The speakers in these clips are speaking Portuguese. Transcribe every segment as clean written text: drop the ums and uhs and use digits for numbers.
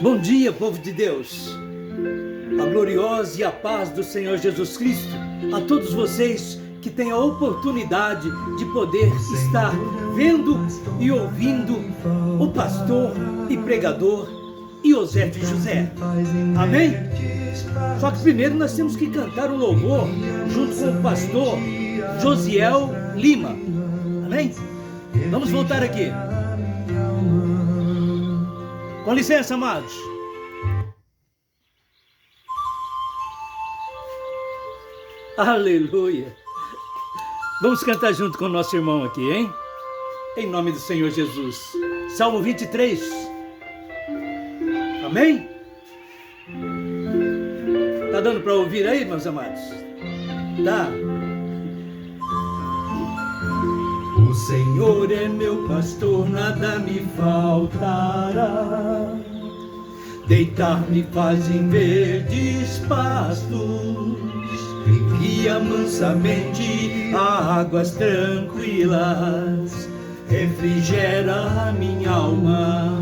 Bom dia, povo de Deus. A gloriosa e a paz do Senhor Jesus Cristo a todos vocês que têm a oportunidade de poder estar vendo e ouvindo o pastor e pregador Iosete José. Amém? Só que primeiro nós temos que cantar um louvor junto com o pastor Josiel Lima. Amém? Vamos voltar aqui. Com licença, amados. Aleluia. Vamos cantar junto com o nosso irmão aqui, hein? Em nome do Senhor Jesus. Salmo 23. Amém? Tá dando para ouvir aí, meus amados? Tá. O Senhor é meu pastor, nada me faltará. Deitar-me faz em verdes pastos, guia mansamente a águas tranquilas, refrigera a minha alma.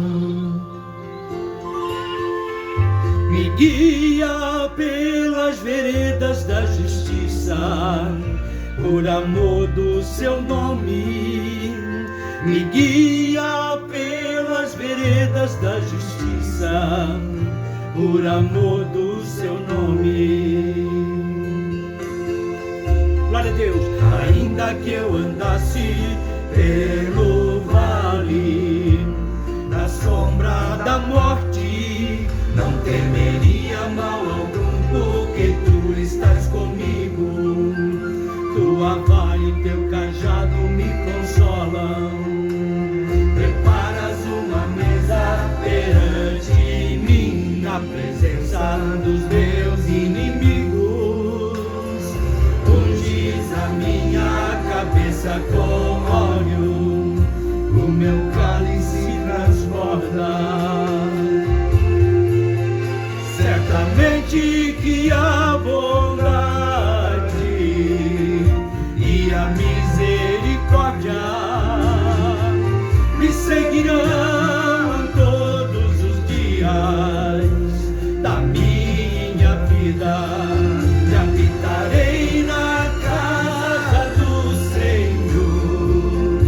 Me guia pelas veredas da justiça, por amor do seu nome. Me guia pelas veredas da justiça, por amor do seu nome. Glória a Deus. Ainda que eu andasse pelo vale da sombra da morte, não temeria mal algum, porque tu estás comigo. Tua vara e teu cajado me consolam. Preparas uma mesa perante mim, na presença dos meus inimigos. Unges a minha cabeça com óleo, o meu cálice transborda. Certamente que a bondade e a misericórdia me seguirão todos os dias da minha vida. E habitarei na casa do Senhor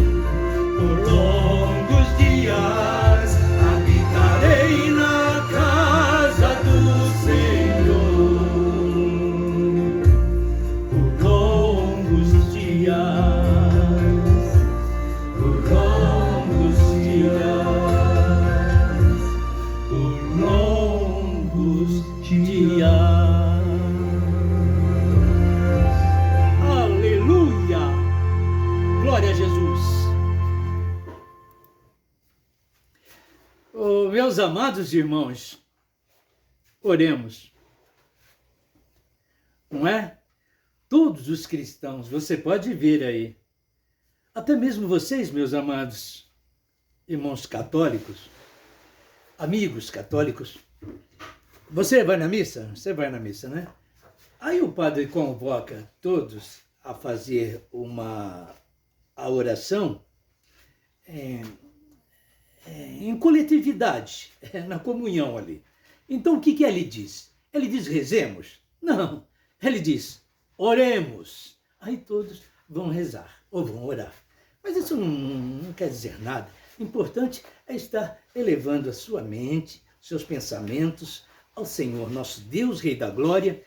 por longos dias. Habitarei na casa do Senhor por longos dias, por longos dias, por longos dias. Aleluia! Glória a Jesus! Oh, meus amados irmãos, oremos. Não é? Todos os cristãos, você pode ver aí, até mesmo vocês, meus amados irmãos católicos, amigos católicos, você vai na missa? Você vai na missa, né? Aí o padre convoca todos a fazer a oração em coletividade, na comunhão ali. Então o que ele diz? Ele diz rezemos? Não, ele diz oremos. Aí todos vão rezar ou vão orar. Mas isso não quer dizer nada. O importante é estar elevando a sua mente, seus pensamentos ao Senhor, nosso Deus, Rei da Glória.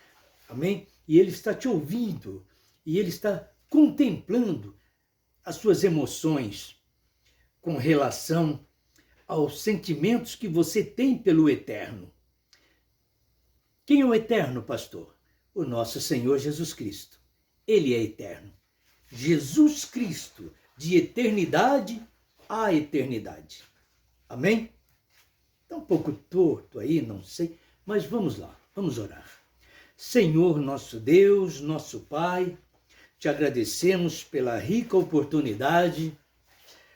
Amém? E Ele está te ouvindo. E Ele está contemplando as suas emoções com relação aos sentimentos que você tem pelo Eterno. Quem é o Eterno, pastor? O nosso Senhor Jesus Cristo. Ele é eterno. Jesus Cristo, de eternidade a eternidade. Amém? Está um pouco torto aí, não sei, mas vamos lá, vamos orar. Senhor, nosso Deus, nosso Pai, te agradecemos pela rica oportunidade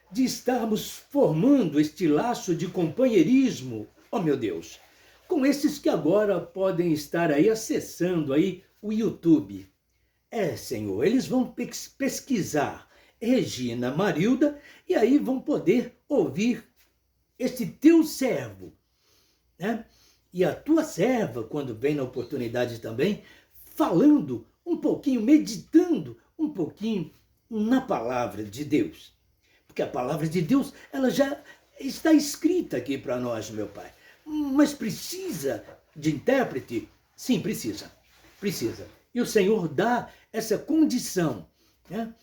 de estarmos formando este laço de companheirismo, ó meu Deus, com esses que agora podem estar aí acessando aí o YouTube. Senhor, eles vão pesquisar Regina Marilda e aí vão poder ouvir este teu servo né? E a tua serva, quando vem na oportunidade também, falando um pouquinho, meditando um pouquinho na palavra de Deus. Porque a palavra de Deus, ela já está escrita aqui para nós, meu Pai. Mas precisa de intérprete? Sim, precisa. Precisa. E o Senhor dá essa condição, né?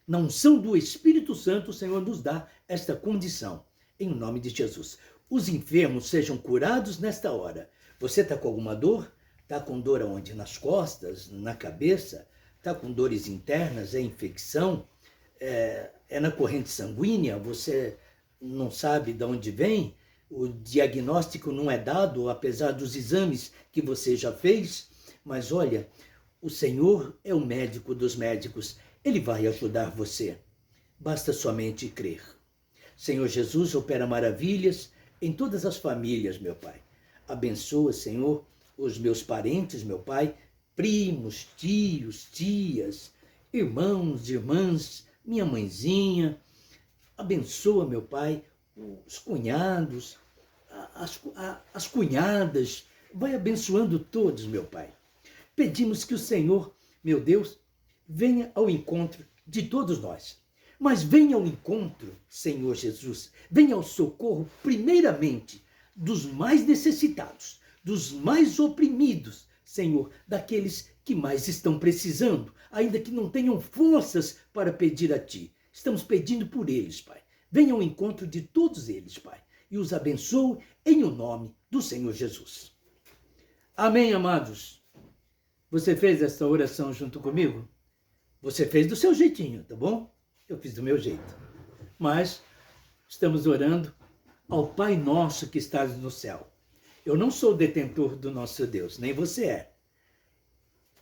Na unção do Espírito Santo, o Senhor nos dá esta condição. Em nome de Jesus. Os enfermos sejam curados nesta hora. Você está com alguma dor? Está com dor aonde? Nas costas? Na cabeça? Está com dores internas? É infecção? É na corrente sanguínea? Você não sabe de onde vem? O diagnóstico não é dado, apesar dos exames que você já fez? Mas olha, o Senhor é o médico dos médicos. Ele vai ajudar você. Basta somente crer. Senhor Jesus, opera maravilhas em todas as famílias, meu Pai. Abençoa, Senhor, os meus parentes, meu Pai, primos, tios, tias, irmãos, irmãs, minha mãezinha. Abençoa, meu Pai, os cunhados, as cunhadas. Vai abençoando todos, meu Pai. Pedimos que o Senhor, meu Deus, venha ao encontro de todos nós. Mas venha ao encontro, Senhor Jesus, venha ao socorro, primeiramente, dos mais necessitados, dos mais oprimidos, Senhor, daqueles que mais estão precisando, ainda que não tenham forças para pedir a Ti. Estamos pedindo por eles, Pai. Venha ao encontro de todos eles, Pai, e os abençoe em o nome do Senhor Jesus. Amém, amados? Você fez essa oração junto comigo? Você fez do seu jeitinho, tá bom? Eu fiz do meu jeito. Mas estamos orando ao Pai Nosso que estás no céu. Eu não sou detentor do nosso Deus, nem você é.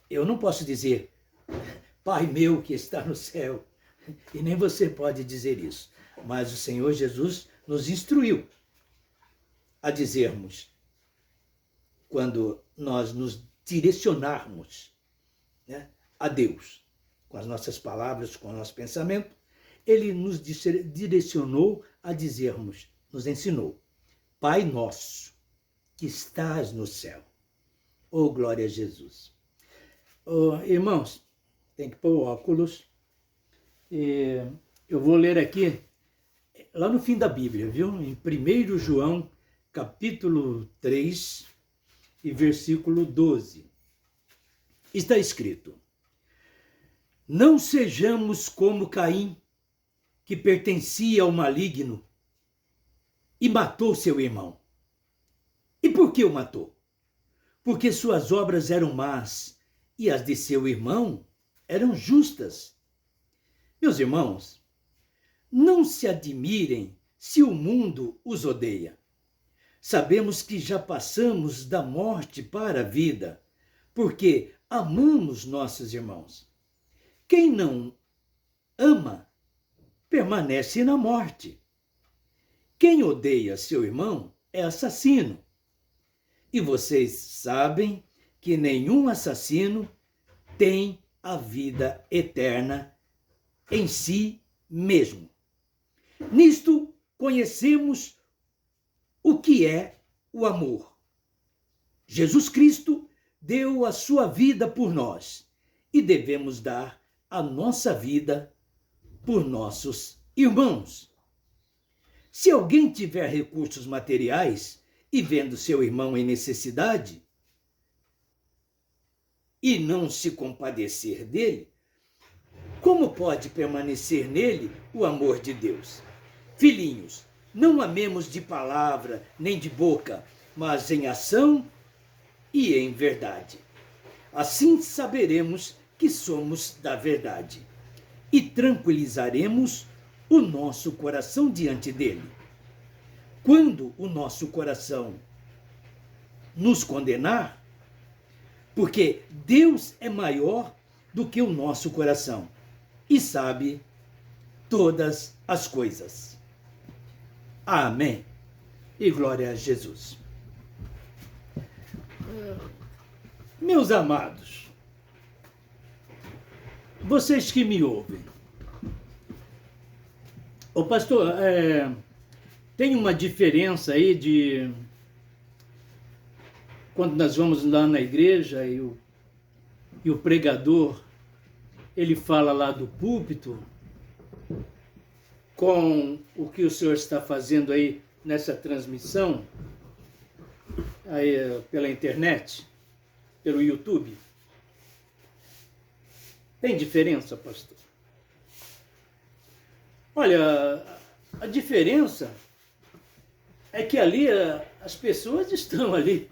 Eu não posso dizer, Pai meu que está no céu, e nem você pode dizer isso. Mas o Senhor Jesus nos instruiu a dizermos, quando nós nos direcionarmos, né, a Deus, com as nossas palavras, com o nosso pensamento, ele nos direcionou a dizermos, nos ensinou, Pai nosso, que estás no céu. Oh, glória a Jesus. Oh, irmãos, tem que pôr óculos. Eu vou ler aqui, lá no fim da Bíblia, viu? Em 1 João, capítulo 3, e versículo 12. Está escrito, não sejamos como Caim, que pertencia ao maligno e matou seu irmão. E por que o matou? Porque suas obras eram más e as de seu irmão eram justas. Meus irmãos, não se admirem se o mundo os odeia. Sabemos que já passamos da morte para a vida, porque amamos nossos irmãos. Quem não ama, permanece na morte. Quem odeia seu irmão é assassino. E vocês sabem que nenhum assassino tem a vida eterna em si mesmo. Nisto conhecemos o que é o amor. Jesus Cristo deu a sua vida por nós e devemos dar a nossa vida por nossos irmãos. Se alguém tiver recursos materiais e vendo seu irmão em necessidade e não se compadecer dele, como pode permanecer nele o amor de Deus? Filhinhos, não amemos de palavra nem de boca, mas em ação e em verdade. Assim saberemos que somos da verdade e tranquilizaremos o nosso coração diante dele. Quando o nosso coração nos condenar, porque Deus é maior do que o nosso coração e sabe todas as coisas. Amém. E glória a Jesus. Meus amados, vocês que me ouvem, ô pastor, tem uma diferença aí quando nós vamos lá na igreja e o pregador, ele fala lá do púlpito, com o que o senhor está fazendo aí nessa transmissão, aí pela internet, pelo YouTube. Tem diferença, pastor? Olha, a diferença é que ali as pessoas estão ali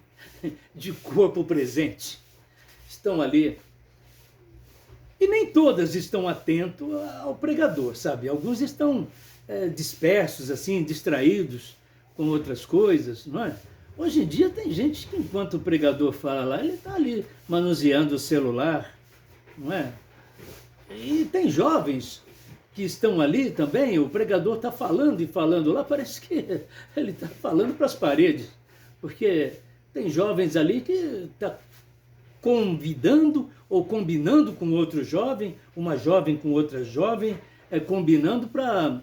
de corpo presente, estão ali. E nem todas estão atentas ao pregador, sabe? Alguns estão dispersos, assim, distraídos com outras coisas, não é? Hoje em dia tem gente que, enquanto o pregador fala lá, ele está ali manuseando o celular, não é? E tem jovens que estão ali também, o pregador está falando e falando lá, parece que ele está falando para as paredes, porque tem jovens ali que está convidando ou combinando com outro jovem, uma jovem com outra jovem, combinando para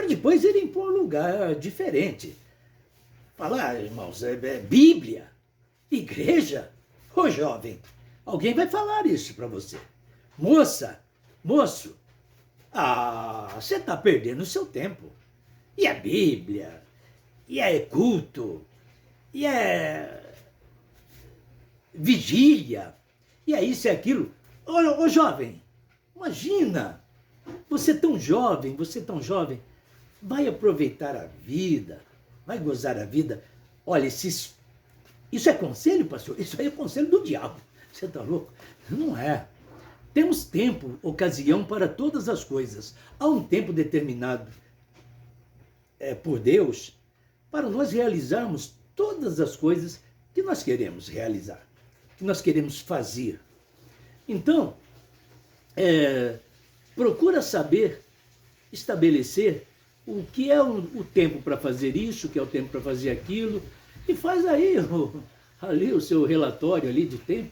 depois irem para um lugar diferente. Falar, irmãos, Bíblia, igreja, ô jovem, alguém vai falar isso para você. Moça, moço, você está perdendo o seu tempo. E é Bíblia, e é culto, e é vigília, e é isso e aquilo. Ô jovem, imagina, você tão jovem, vai aproveitar a vida, vai gozar a vida. Olha, isso é conselho, pastor? Isso aí é conselho do diabo. Você está louco? Não é. Temos tempo, ocasião para todas as coisas. Há um tempo determinado por Deus para nós realizarmos todas as coisas que nós queremos realizar, que nós queremos fazer. Então, procura saber estabelecer o que é o tempo para fazer isso, o que é o tempo para fazer aquilo, e faz aí ali o seu relatório ali de tempo.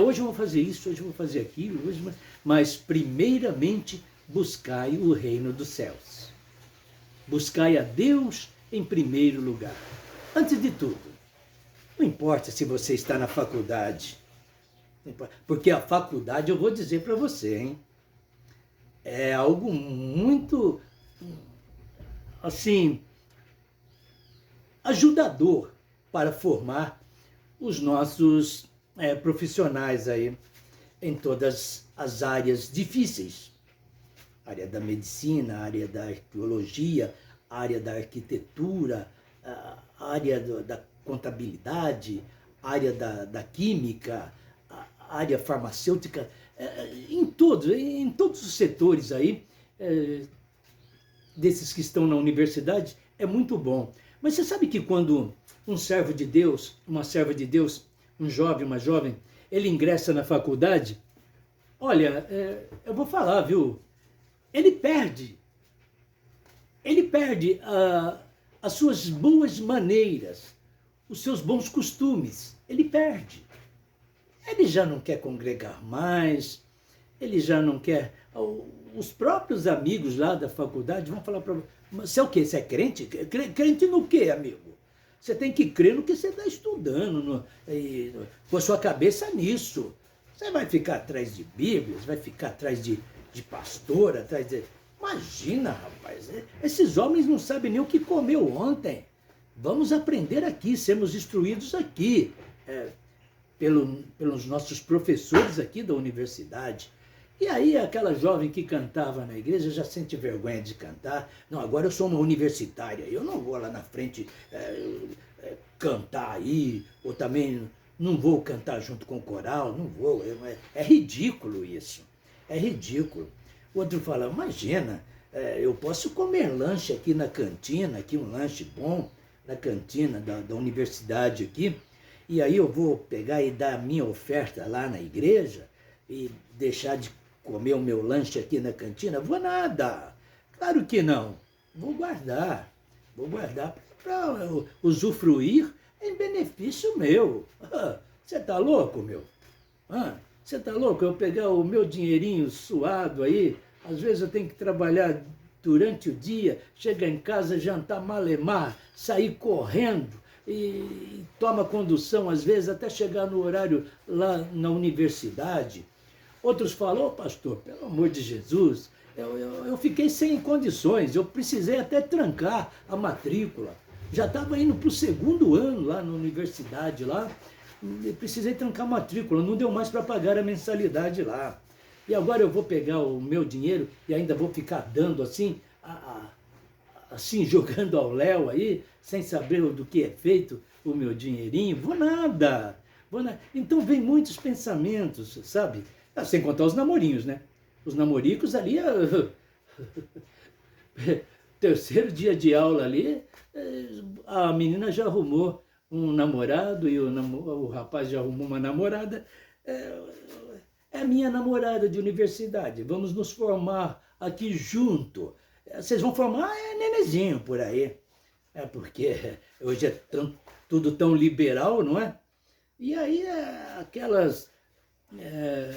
Hoje eu vou fazer isso, hoje eu vou fazer aquilo, mas primeiramente buscai o reino dos céus. Buscai a Deus em primeiro lugar. Antes de tudo, não importa se você está na faculdade, porque a faculdade, eu vou dizer para você, hein, é algo muito, assim, ajudador para formar os nossos profissionais aí em todas as áreas difíceis. Área da medicina, área da arqueologia, área da arquitetura, área da contabilidade, área da química, área farmacêutica, em todos os setores aí, desses que estão na universidade, é muito bom. Mas você sabe que quando um servo de Deus, uma serva de Deus, um jovem, uma jovem, ele ingressa na faculdade, olha, eu vou falar, viu? Ele perde as suas boas maneiras, os seus bons costumes, ele perde. Ele já não quer congregar mais, ele já não quer... Os próprios amigos lá da faculdade vão falar para você, você é o quê? Você é crente? Crente no quê, amigo? Você tem que crer no que você está estudando, com a sua cabeça nisso. Você vai ficar atrás de Bíblias, vai ficar atrás de pastor, atrás de... Imagina, rapaz, esses homens não sabem nem o que comeu ontem. Vamos aprender aqui, sermos instruídos aqui, pelos nossos professores aqui da universidade. E aí aquela jovem que cantava na igreja já sente vergonha de cantar. Não, agora eu sou uma universitária, eu não vou lá na frente cantar aí, ou também não vou cantar junto com o coral, não vou. É ridículo isso, é ridículo. O outro fala, imagina, eu posso comer lanche aqui na cantina, aqui um lanche bom, na cantina da universidade aqui, e aí eu vou pegar e dar a minha oferta lá na igreja e deixar de comer o meu lanche aqui na cantina? Vou nada, claro que não, vou guardar para usufruir em benefício meu. Você tá louco, meu? Você tá louco? Eu pegar o meu dinheirinho suado aí, às vezes eu tenho que trabalhar durante o dia, chegar em casa, jantar malemar, sair correndo, e toma condução, às vezes, até chegar no horário lá na universidade. Outros falam, ô pastor, pelo amor de Jesus, eu fiquei sem condições, eu precisei até trancar a matrícula. Já estava indo para o 2º ano lá na universidade, lá, precisei trancar a matrícula, não deu mais para pagar a mensalidade lá. E agora eu vou pegar o meu dinheiro e ainda vou ficar dando assim, assim jogando ao léu aí, sem saber do que é feito o meu dinheirinho. Vou nada. Então vem muitos pensamentos, sabe? Sem contar os namorinhos, né? Os namoricos ali, terceiro dia de aula ali, a menina já arrumou um namorado e o rapaz já arrumou uma namorada. É minha namorada de universidade, vamos nos formar aqui junto. Vocês vão formar nenezinho por aí. Porque hoje é tudo tão liberal, não é? E aí aquelas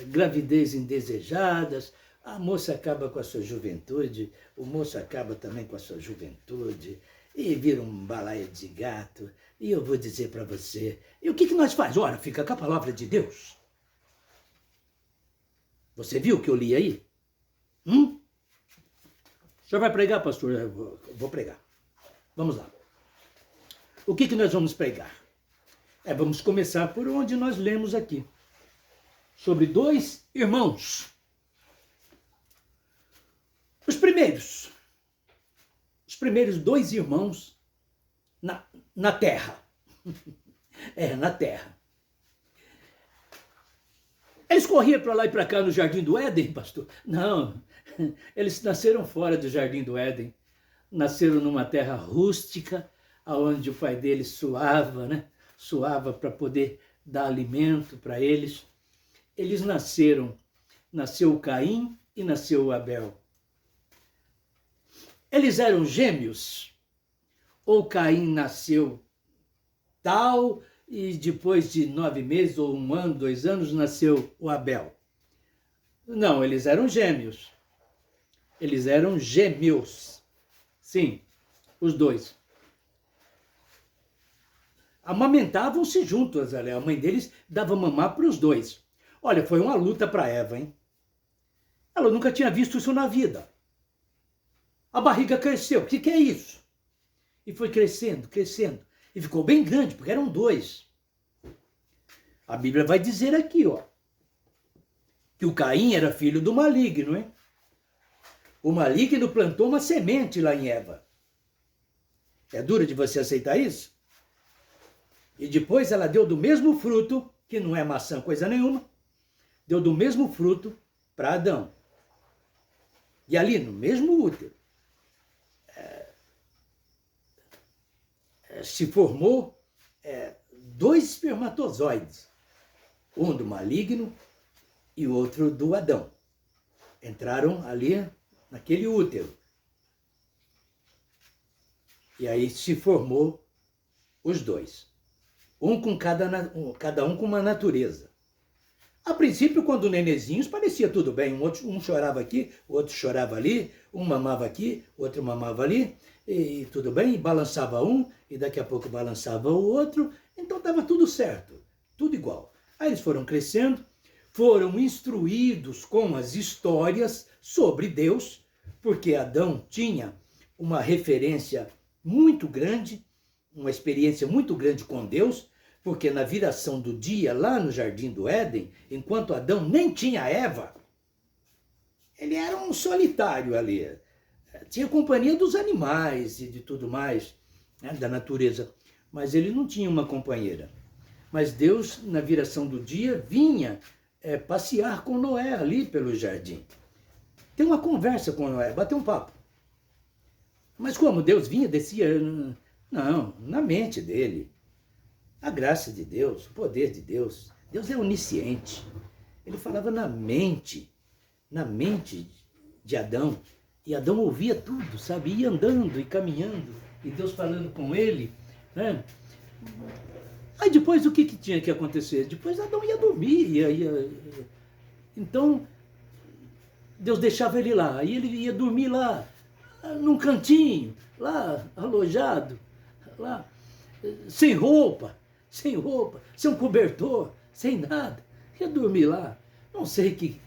gravidez indesejadas, a moça acaba com a sua juventude, o moço acaba também com a sua juventude, e vira um balaio de gato. E eu vou dizer para você, e o que nós faz? Ora, fica com a palavra de Deus. Você viu o que eu li aí? O senhor vai pregar, pastor? Eu vou pregar. Vamos lá. O que nós vamos pregar? Vamos começar por onde nós lemos aqui. Sobre 2 irmãos. Os primeiros 2 irmãos na terra. Na terra. Eles corriam para lá e para cá no Jardim do Éden, pastor? Não, eles nasceram fora do Jardim do Éden. Nasceram numa terra rústica, onde o pai deles suava, né? Suava para poder dar alimento para eles. Eles nasceu Caim e nasceu Abel. Eles eram gêmeos? Ou Caim nasceu tal e depois de 9 meses, ou 1 ano, 2 anos, nasceu o Abel? Não, eles eram gêmeos. Eles eram gêmeos. Sim, os 2. Amamentavam-se juntos, a mãe deles dava mamar para os 2. Olha, foi uma luta para Eva, hein? Ela nunca tinha visto isso na vida. A barriga cresceu, o que é isso? E foi crescendo, crescendo. E ficou bem grande, porque eram 2. A Bíblia vai dizer aqui, ó, que o Caim era filho do maligno, hein? O maligno plantou uma semente lá em Eva. É duro de você aceitar isso? E depois ela deu do mesmo fruto, que não é maçã coisa nenhuma, deu do mesmo fruto para Adão. E ali no mesmo útero se formou 2 espermatozoides, um do maligno e o outro do Adão. Entraram ali naquele útero. E aí se formou os 2. Cada um com uma natureza. A princípio, quando nenezinhos, parecia tudo bem. Um chorava aqui, o outro chorava ali, um mamava aqui, o outro mamava ali, e tudo bem, e balançava um, e daqui a pouco balançava o outro, então estava tudo certo, tudo igual. Aí eles foram crescendo, foram instruídos com as histórias sobre Deus, porque Adão tinha uma referência muito grande, uma experiência muito grande com Deus, porque na viração do dia, lá no Jardim do Éden, enquanto Adão nem tinha Eva, ele era um solitário ali. Tinha companhia dos animais e de tudo mais, né, da natureza, mas ele não tinha uma companheira. Mas Deus, na viração do dia, vinha passear com Noé ali pelo jardim. Tem uma conversa com Noé, bater um papo. Mas como Deus vinha, descia? Não, na mente dele. A graça de Deus, o poder de Deus. Deus é onisciente. Ele falava na mente de Adão. E Adão ouvia tudo, sabe? Ia andando e caminhando, e Deus falando com ele, né? Aí depois o que tinha que acontecer? Depois Adão ia dormir, Então, Deus deixava ele lá, aí ele ia dormir lá, num cantinho, lá, alojado, lá. sem roupa, sem um cobertor, sem nada. Ia dormir lá. Não sei que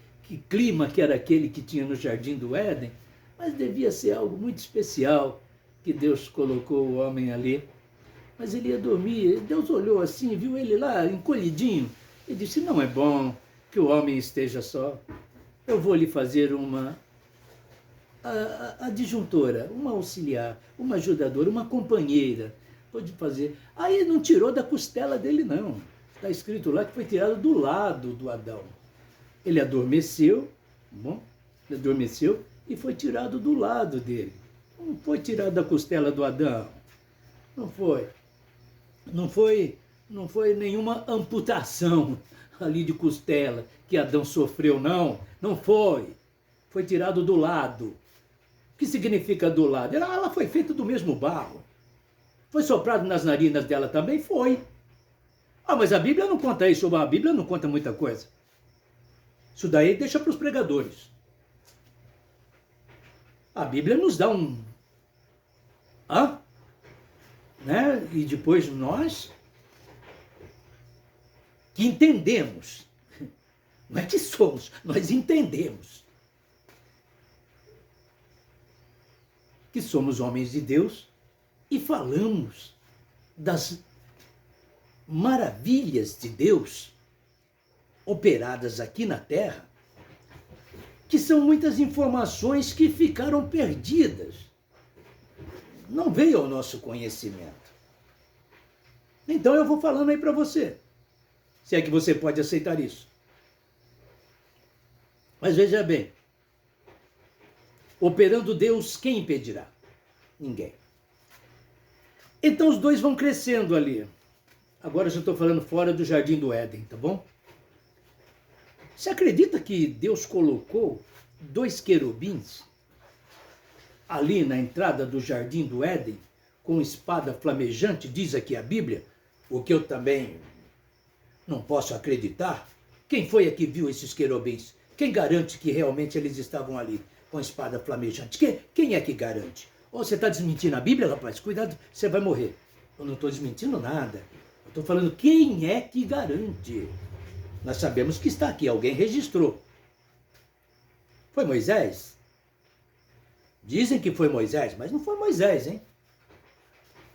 clima que era aquele que tinha no Jardim do Éden, mas devia ser algo muito especial que Deus colocou o homem ali. Mas ele ia dormir. Deus olhou assim, viu ele lá encolhidinho e disse: não é bom que o homem esteja só. Eu vou lhe fazer uma adjuntora, uma auxiliar, uma ajudadora, uma companheira. Pode fazer. Aí não tirou da costela dele, não. Está escrito lá que foi tirado do lado do Adão. Ele adormeceu, bom? Ele adormeceu e foi tirado do lado dele. Não foi tirado da costela do Adão. Não foi. Não foi nenhuma amputação ali de costela que Adão sofreu, não. Não foi. Foi tirado do lado. O que significa do lado? Ela foi feita do mesmo barro. Foi soprado nas narinas dela também? Foi. Ah, mas a Bíblia não conta isso. A Bíblia não conta muita coisa. Isso daí deixa para os pregadores. A Bíblia nos dá um... né? E depois nós que entendemos. Não é que somos, nós entendemos. Que somos homens de Deus e falamos das maravilhas de Deus operadas aqui na Terra, que são muitas informações que ficaram perdidas. Não veio ao nosso conhecimento. Então eu vou falando aí para você, se é que você pode aceitar isso. Mas veja bem, operando Deus, quem impedirá? Ninguém. Então os dois vão crescendo ali. Agora eu já estou falando fora do Jardim do Éden, tá bom? Você acredita que Deus colocou 2 querubins ali na entrada do Jardim do Éden, com espada flamejante, diz aqui a Bíblia, o que eu também não posso acreditar? Quem foi que viu esses querubins? Quem garante que realmente eles estavam ali com espada flamejante? Quem é que garante? Ou você está desmentindo a Bíblia, rapaz? Cuidado, você vai morrer. Eu não estou desmentindo nada. Eu estou falando quem é que garante. Nós sabemos que está aqui, alguém registrou. Foi Moisés? Dizem que foi Moisés, mas não foi Moisés, hein?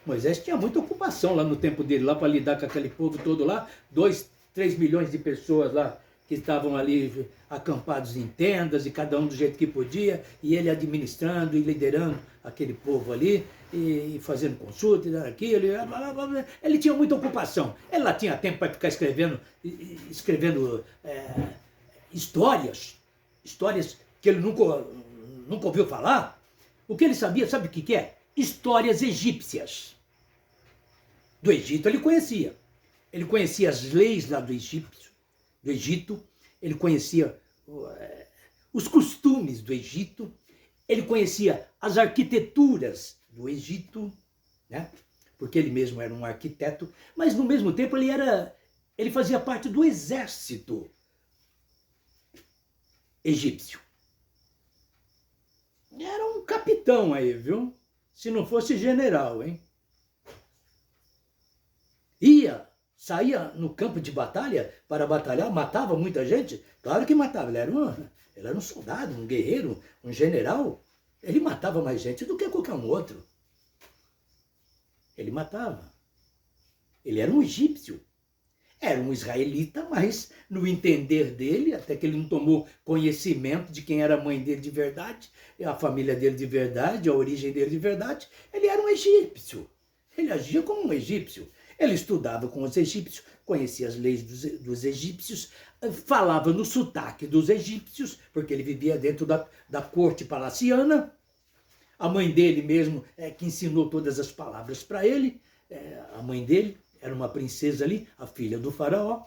Moisés tinha muita ocupação lá no tempo dele, lá para lidar com aquele povo todo lá, 2, 3 milhões de pessoas lá que estavam ali acampados em tendas, e cada um do jeito que podia, e ele administrando e liderando aquele povo ali, e fazendo consulta, e aquilo, ele tinha muita ocupação. Ele lá tinha tempo para ficar escrevendo histórias que ele nunca ouviu falar. O que ele sabia, sabe o que é? Histórias egípcias. Do Egito ele conhecia. Ele conhecia as leis lá do Egito, ele conhecia os costumes do Egito, ele conhecia as arquiteturas do Egito, né? Porque ele mesmo era um arquiteto, mas no mesmo tempo ele fazia parte do exército egípcio. Era um capitão aí, viu? Se não fosse general, hein? Saía no campo de batalha para batalhar, matava muita gente? Claro que matava, ele era um soldado, um guerreiro, um general. Ele matava mais gente do que qualquer um outro. Ele matava. Ele era um egípcio. Era um israelita, mas no entender dele, até que ele não tomou conhecimento de quem era a mãe dele de verdade, a família dele de verdade, a origem dele de verdade, ele era um egípcio. Ele agia como um egípcio. Ele estudava com os egípcios, conhecia as leis dos egípcios, falava no sotaque dos egípcios, porque ele vivia dentro da corte palaciana. A mãe dele mesmo que ensinou todas as palavras para ele. A mãe dele era uma princesa ali, a filha do faraó.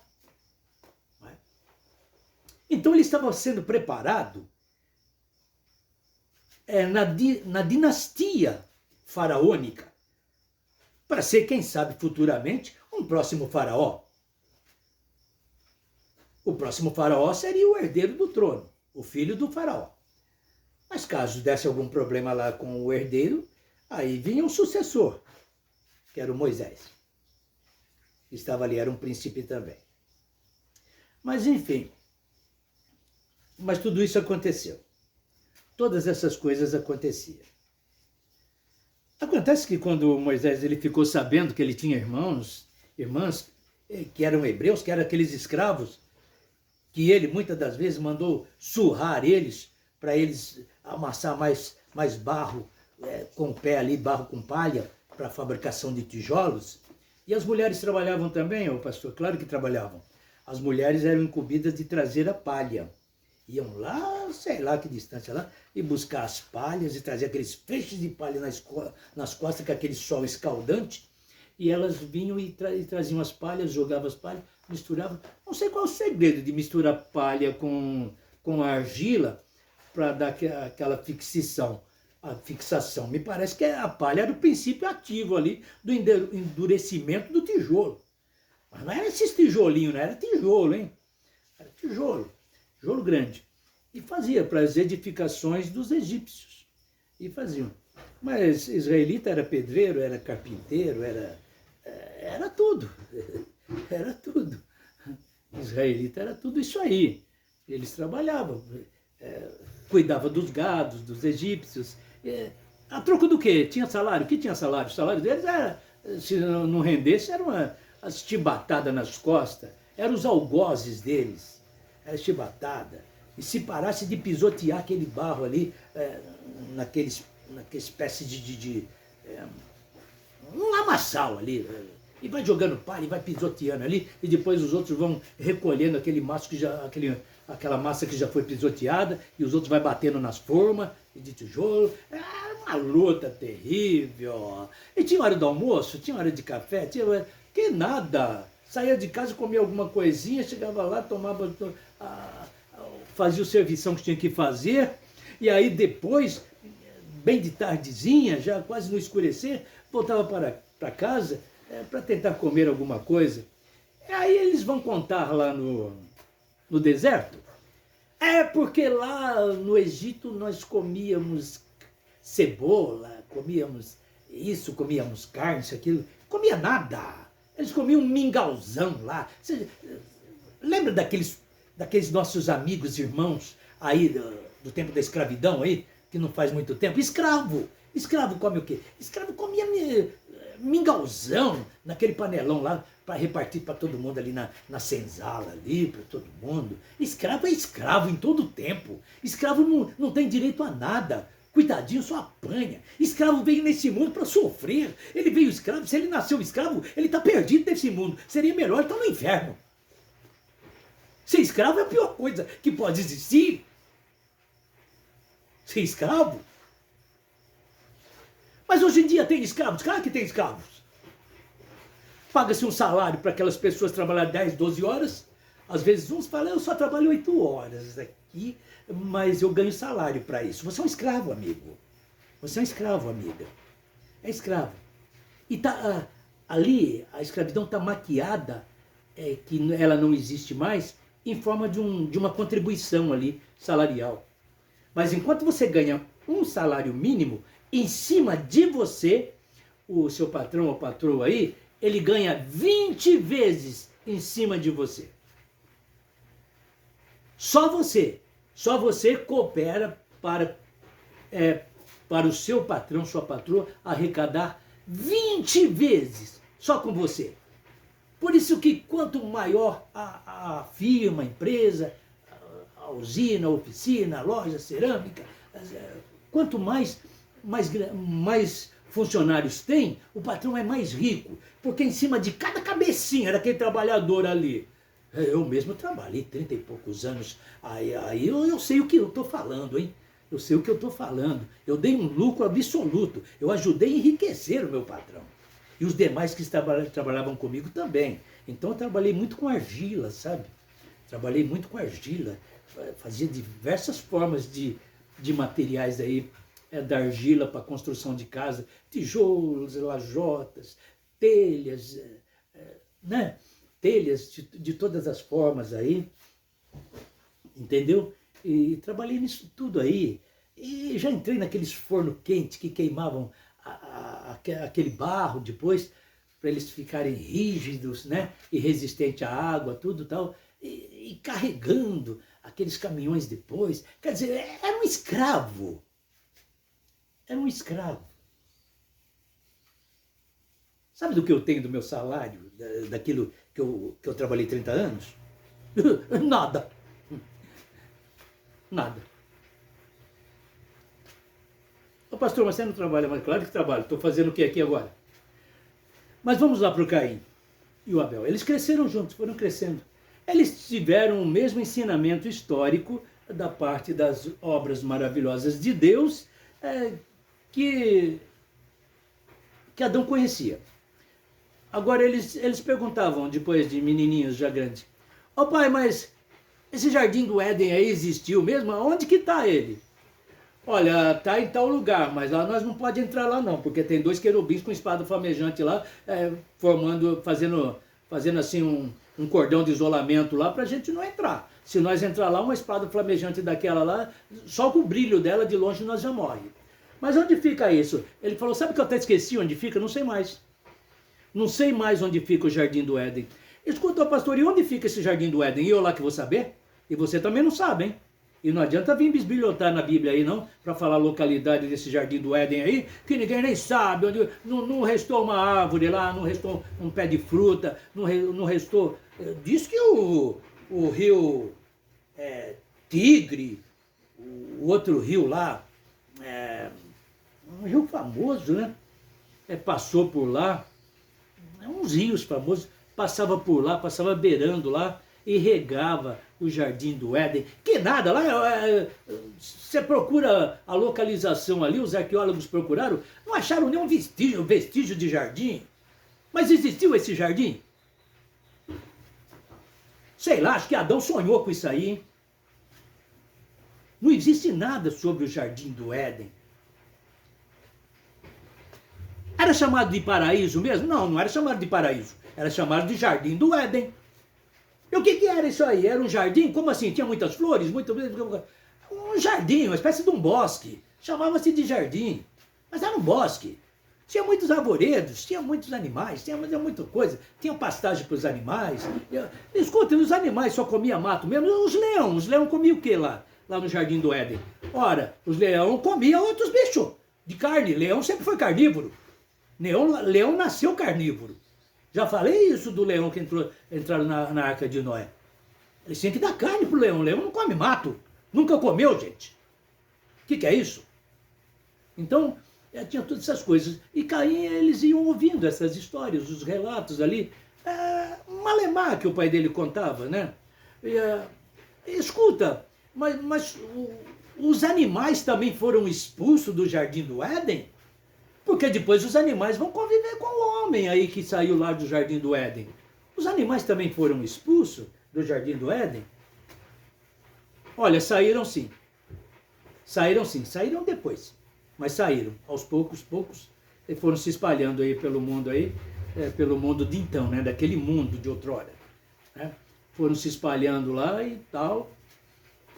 Então ele estava sendo preparado na dinastia faraônica, para ser, quem sabe, futuramente, um próximo faraó. O próximo faraó seria o herdeiro do trono, o filho do faraó. Mas caso desse algum problema lá com o herdeiro, aí vinha o sucessor, que era o Moisés. que estava ali, era um príncipe também. Mas enfim, mas tudo isso aconteceu. Todas essas coisas aconteciam. Acontece que quando Moisés ele ficou sabendo que ele tinha irmãs que eram hebreus, que eram aqueles escravos, que ele muitas das vezes mandou surrar eles, para eles amassar mais barro com o pé ali, barro com palha, para a fabricação de tijolos. E as mulheres trabalhavam também, ô pastor, claro que trabalhavam. As mulheres eram incumbidas de trazer a palha. Iam lá, sei lá que distância lá, e buscar as palhas e trazer aqueles feixes de palha nas costas, com aquele sol escaldante. E elas vinham e traziam as palhas, jogavam as palhas, misturavam. Não sei qual é o segredo de misturar palha com argila para dar aquela a fixação. Me parece que a palha era o princípio ativo ali do endurecimento do tijolo. Mas não era esses tijolinhos, não era tijolo, hein? Era tijolo grande. E fazia para as edificações dos egípcios. E faziam. Mas israelita era pedreiro, era carpinteiro, era tudo. Era tudo. Israelita era tudo isso aí. Eles trabalhavam, cuidavam dos gados, dos egípcios. A troco do quê? Tinha salário? O que tinha salário? O salário deles era, se não rendesse, eram as chibatadas nas costas, eram os algozes deles, era chibatada. E se parasse de pisotear aquele barro ali, naquela espécie de um lamaçal ali, e vai jogando palha e vai pisoteando ali, e depois os outros vão recolhendo aquele maço aquela massa que já foi pisoteada, e os outros vai batendo nas formas de tijolo. Era uma luta terrível. E tinha hora do almoço, tinha hora de café, que nada. Saía de casa, comia alguma coisinha, chegava lá, tomava, fazia o servição que tinha que fazer, e aí depois, bem de tardezinha, já quase no escurecer, voltava para casa para tentar comer alguma coisa. E aí eles vão contar lá no deserto. Porque lá no Egito nós comíamos cebola, comíamos isso, comíamos carne, isso, aquilo. Comia nada. Eles comiam um mingauzão lá. Você lembra daqueles nossos amigos, irmãos aí do tempo da escravidão aí, que não faz muito tempo? Escravo. Escravo come o quê? Escravo comia mingauzão naquele panelão lá para repartir para todo mundo ali na senzala ali, para todo mundo. Escravo é escravo em todo tempo. Escravo não tem direito a nada. Coitadinho, só apanha. Escravo veio nesse mundo para sofrer. Ele veio escravo. Se ele nasceu escravo, ele está perdido nesse mundo. Seria melhor estar no inferno. Ser escravo é a pior coisa que pode existir. Ser escravo. Mas hoje em dia tem escravos. Claro que tem escravos. Paga-se um salário para aquelas pessoas trabalhar 10, 12 horas. Às vezes uns falam, eu só trabalho 8 horas aqui, mas eu ganho salário para isso. Você é um escravo, amigo. Você é um escravo, amiga. É escravo. E ali a escravidão está maquiada, que ela não existe mais, em forma de uma contribuição ali salarial. Mas enquanto você ganha um salário mínimo, em cima de você, o seu patrão ou patroa aí, ele ganha 20 vezes em cima de você. Só você coopera para o seu patrão, sua patroa, arrecadar 20 vezes só com você. Por isso que quanto maior a firma, a empresa, a usina, a oficina, a loja, a cerâmica, quanto mais funcionários tem, o patrão é mais rico, porque em cima de cada cabecinha daquele trabalhador ali, eu mesmo trabalhei 30 e poucos anos, aí eu sei o que eu estou falando, hein? Eu sei o que eu estou falando. Eu dei um lucro absoluto, eu ajudei a enriquecer o meu patrão. E os demais que trabalhavam comigo também. Então eu trabalhei muito com argila, sabe? Trabalhei muito com argila, fazia diversas formas de materiais aí, da argila para construção de casa, tijolos, lajotas, telhas, né? Telhas de todas as formas aí, entendeu? E trabalhei nisso tudo aí, e já entrei naqueles fornos quentes que queimavam aquele barro depois, para eles ficarem rígidos, né? E resistentes à água, tudo tal, e carregando aqueles caminhões depois. Quer dizer, era um escravo. Era um escravo. Sabe do que eu tenho do meu salário, daquilo que eu trabalhei 30 anos? Nada. Nada. Ô pastor, mas você não trabalha mais? Claro que trabalho. Estou fazendo o que aqui agora? Mas vamos lá para o Caim e o Abel. Eles cresceram juntos, foram crescendo. Eles tiveram o mesmo ensinamento histórico da parte das obras maravilhosas de Deus que Adão conhecia. Agora eles perguntavam, depois de menininhos já grandes, ó pai, mas esse jardim do Éden aí existiu mesmo? Onde que está ele? Olha, tá em tal lugar, mas lá nós não pode entrar lá não, porque tem 2 querubins com espada flamejante lá, fazendo assim um cordão de isolamento lá pra gente não entrar. Se nós entrar lá, uma espada flamejante daquela lá, só com o brilho dela de longe nós já morre. Mas onde fica isso? Ele falou, sabe que eu até esqueci onde fica? Não sei mais. Não sei mais onde fica o Jardim do Éden. Escuta, pastor, e onde fica esse Jardim do Éden? E eu lá que vou saber? E você também não sabe, hein? E não adianta vir bisbilhotar na Bíblia aí, não, para falar a localidade desse Jardim do Éden aí, que ninguém nem sabe, onde não restou uma árvore lá, não restou um pé de fruta, não restou... Diz que o rio Tigre, o outro rio lá, um rio famoso, né? Passou por lá, uns rios famosos, passava por lá, passava beirando lá, e regava o Jardim do Éden. Que nada, lá você procura a localização ali, os arqueólogos procuraram, não acharam nenhum vestígio de jardim. Mas existiu esse jardim? Sei lá, acho que Adão sonhou com isso aí, hein? Não existe nada sobre o Jardim do Éden. Era chamado de paraíso mesmo? Não, não era chamado de paraíso. Era chamado de Jardim do Éden. E o que era isso aí? Era um jardim? Como assim? Tinha muitas flores? Um jardim, uma espécie de um bosque. Chamava-se de jardim. Mas era um bosque. Tinha muitos arvoredos, tinha muitos animais, tinha muita coisa. Tinha pastagem para os animais. Escuta, os animais só comiam mato mesmo. Os leões comiam o que lá no Jardim do Éden? Ora, os leões comiam outros bichos de carne. Leão sempre foi carnívoro. Leão nasceu carnívoro. Já falei isso do leão que entraram na Arca de Noé. Eles tinham que dar carne pro leão. O leão não come mato. Nunca comeu, gente. O que é isso? Então, tinha todas essas coisas. E Caim, eles iam ouvindo essas histórias, os relatos ali. Malemar que o pai dele contava, né? Escuta, mas os animais também foram expulsos do Jardim do Éden? Porque depois os animais vão conviver com o homem aí que saiu lá do Jardim do Éden. Os animais também foram expulsos do Jardim do Éden? Olha, saíram sim. Saíram sim, saíram depois. Mas saíram, aos poucos, e foram se espalhando aí, pelo mundo de então, né? Daquele mundo de outrora. Né? Foram se espalhando lá e tal.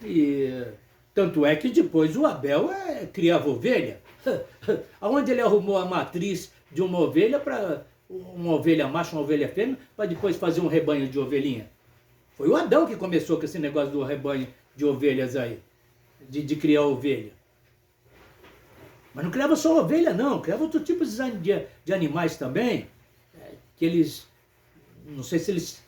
E tanto é que depois o Abel criava ovelha. Aonde ele arrumou a matriz de uma ovelha para uma ovelha macho, uma ovelha fêmea, para depois fazer um rebanho de ovelhinha? Foi o Adão que começou com esse negócio do rebanho de ovelhas aí, de criar ovelha. Mas não criava só ovelha não, criava outro tipo de animais também, que eles, não sei se eles